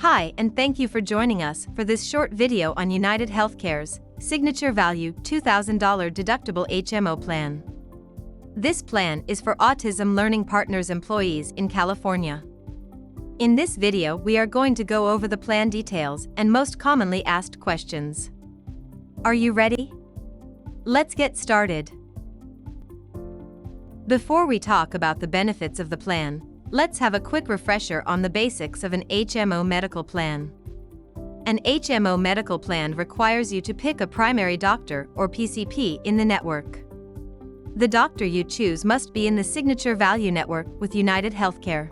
Hi, and thank you for joining us for this short video on United Healthcare's Signature Value $2,000 Deductible HMO Plan. This plan is for Autism Learning Partners employees in California. In this video, we are going to go over the plan details and most commonly asked questions. Are you ready? Let's get started. Before we talk about the benefits of the plan, let's have a quick refresher on the basics of an HMO medical plan. An HMO medical plan requires you to pick a primary doctor or PCP in the network. The doctor you choose must be in the Signature Value Network with United Healthcare.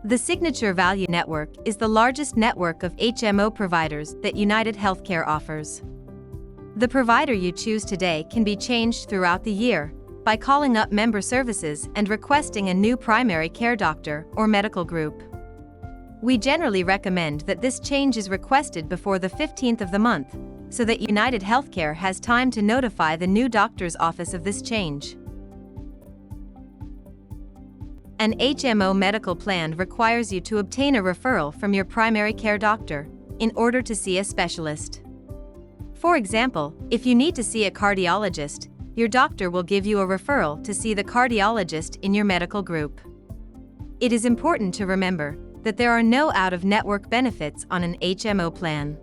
The Signature Value Network is the largest network of HMO providers that United Healthcare offers. The provider you choose today can be changed throughout the year by calling up member services and requesting a new primary care doctor or medical group. We generally recommend that this change is requested before the 15th of the month, so that United Healthcare has time to notify the new doctor's office of this change. An HMO medical plan requires you to obtain a referral from your primary care doctor in order to see a specialist. For example, if you need to see a cardiologist, your doctor will give you a referral to see the cardiologist in your medical group. It is important to remember that there are no out-of-network benefits on an HMO plan.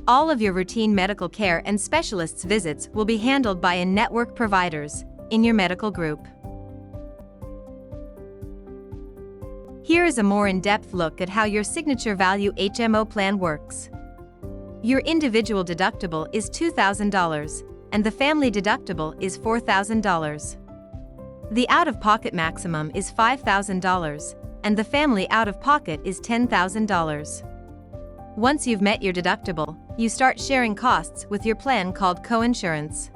All of your routine medical care and specialists' visits will be handled by in-network providers in your medical group. Here is a more in-depth look at how your Signature Value HMO plan works. Your individual deductible is $2,000, and the family deductible is $4,000. The out-of-pocket maximum is $5,000, and the family out-of-pocket is $10,000. Once you've met your deductible, you start sharing costs with your plan called coinsurance.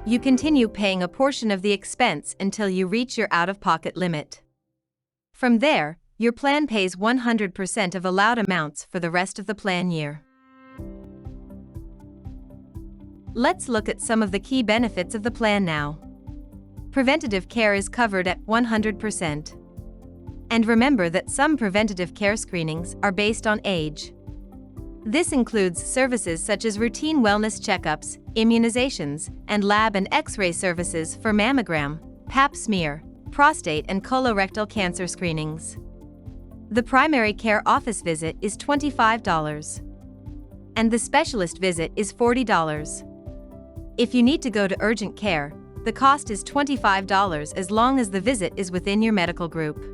You continue paying a portion of the expense until you reach your out-of-pocket limit. From there, your plan pays 100% of allowed amounts for the rest of the plan year. Let's look at some of the key benefits of the plan now. Preventative care is covered at 100%. And remember that some preventative care screenings are based on age. This includes services such as routine wellness checkups, immunizations, and lab and X-ray services for mammogram, pap smear, prostate and colorectal cancer screenings. The primary care office visit is $25. And the specialist visit is $40. If you need to go to urgent care, the cost is $25 as long as the visit is within your medical group.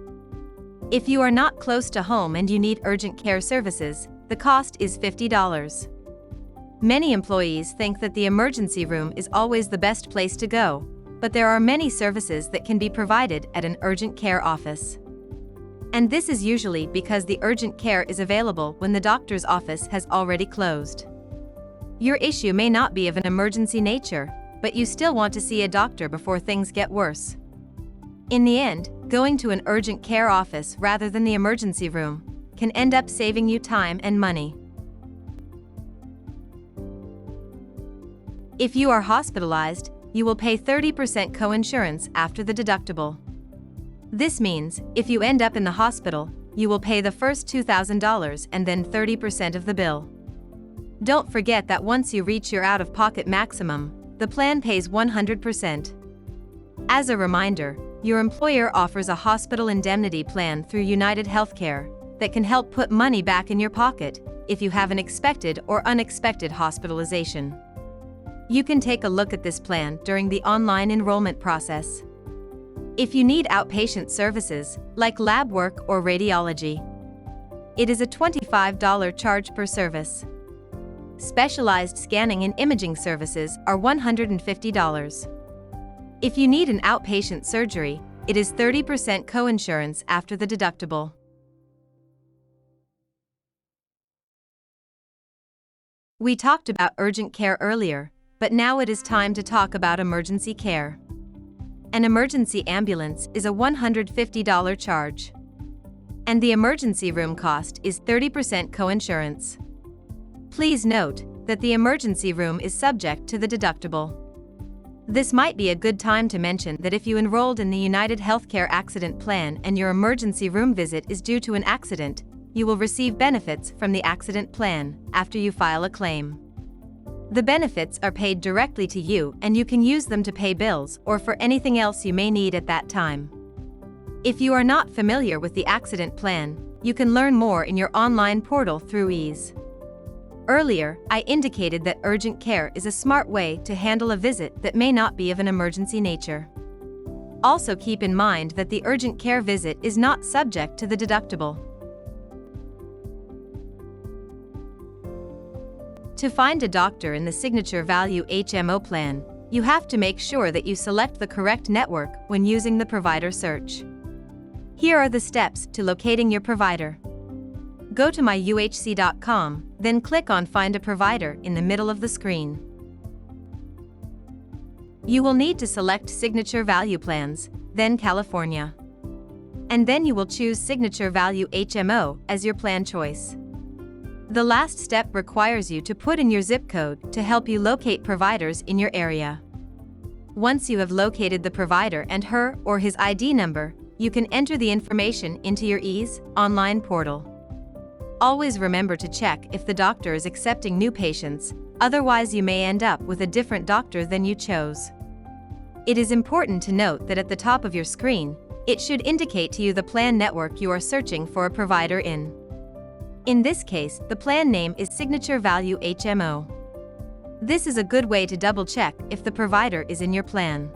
If you are not close to home and you need urgent care services, the cost is $50. Many employees think that the emergency room is always the best place to go, but there are many services that can be provided at an urgent care office. And this is usually because the urgent care is available when the doctor's office has already closed. Your issue may not be of an emergency nature, but you still want to see a doctor before things get worse. In the end, going to an urgent care office rather than the emergency room can end up saving you time and money. If you are hospitalized, you will pay 30% coinsurance after the deductible. This means, if you end up in the hospital, you will pay the first $2,000 and then 30% of the bill. Don't forget that once you reach your out-of-pocket maximum, the plan pays 100%. As a reminder, your employer offers a hospital indemnity plan through United Healthcare that can help put money back in your pocket if you have an expected or unexpected hospitalization. You can take a look at this plan during the online enrollment process. If you need outpatient services, like lab work or radiology, it is a $25 charge per service. Specialized scanning and imaging services are $150. If you need an outpatient surgery, it is 30% coinsurance after the deductible. We talked about urgent care earlier, but now it is time to talk about emergency care. An emergency ambulance is a $150 charge. And the emergency room cost is 30% coinsurance. Please note that the emergency room is subject to the deductible. This might be a good time to mention that if you enrolled in the United Healthcare Accident Plan and your emergency room visit is due to an accident, you will receive benefits from the accident plan after you file a claim. The benefits are paid directly to you, and you can use them to pay bills or for anything else you may need at that time. If you are not familiar with the accident plan, you can learn more in your online portal through ease. Earlier, I indicated that urgent care is a smart way to handle a visit that may not be of an emergency nature. Also keep in mind that the urgent care visit is not subject to the deductible. To find a doctor in the Signature Value HMO plan, you have to make sure that you select the correct network when using the provider search. Here are the steps to locating your provider. Go to myuhc.com, then click on Find a Provider in the middle of the screen. You will need to select Signature Value Plans, then California. And then you will choose Signature Value HMO as your plan choice. The last step requires you to put in your zip code to help you locate providers in your area. Once you have located the provider and her or his ID number, you can enter the information into your ease online portal. Always remember to check if the doctor is accepting new patients, otherwise you may end up with a different doctor than you chose. It is important to note that at the top of your screen, it should indicate to you the plan network you are searching for a provider in. In this case, the plan name is Signature Value HMO. This is a good way to double-check if the provider is in your plan.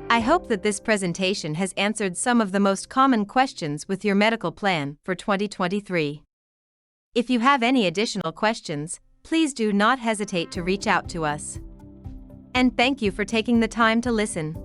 I hope that this presentation has answered some of the most common questions with your medical plan for 2023. If you have any additional questions, please do not hesitate to reach out to us. And thank you for taking the time to listen.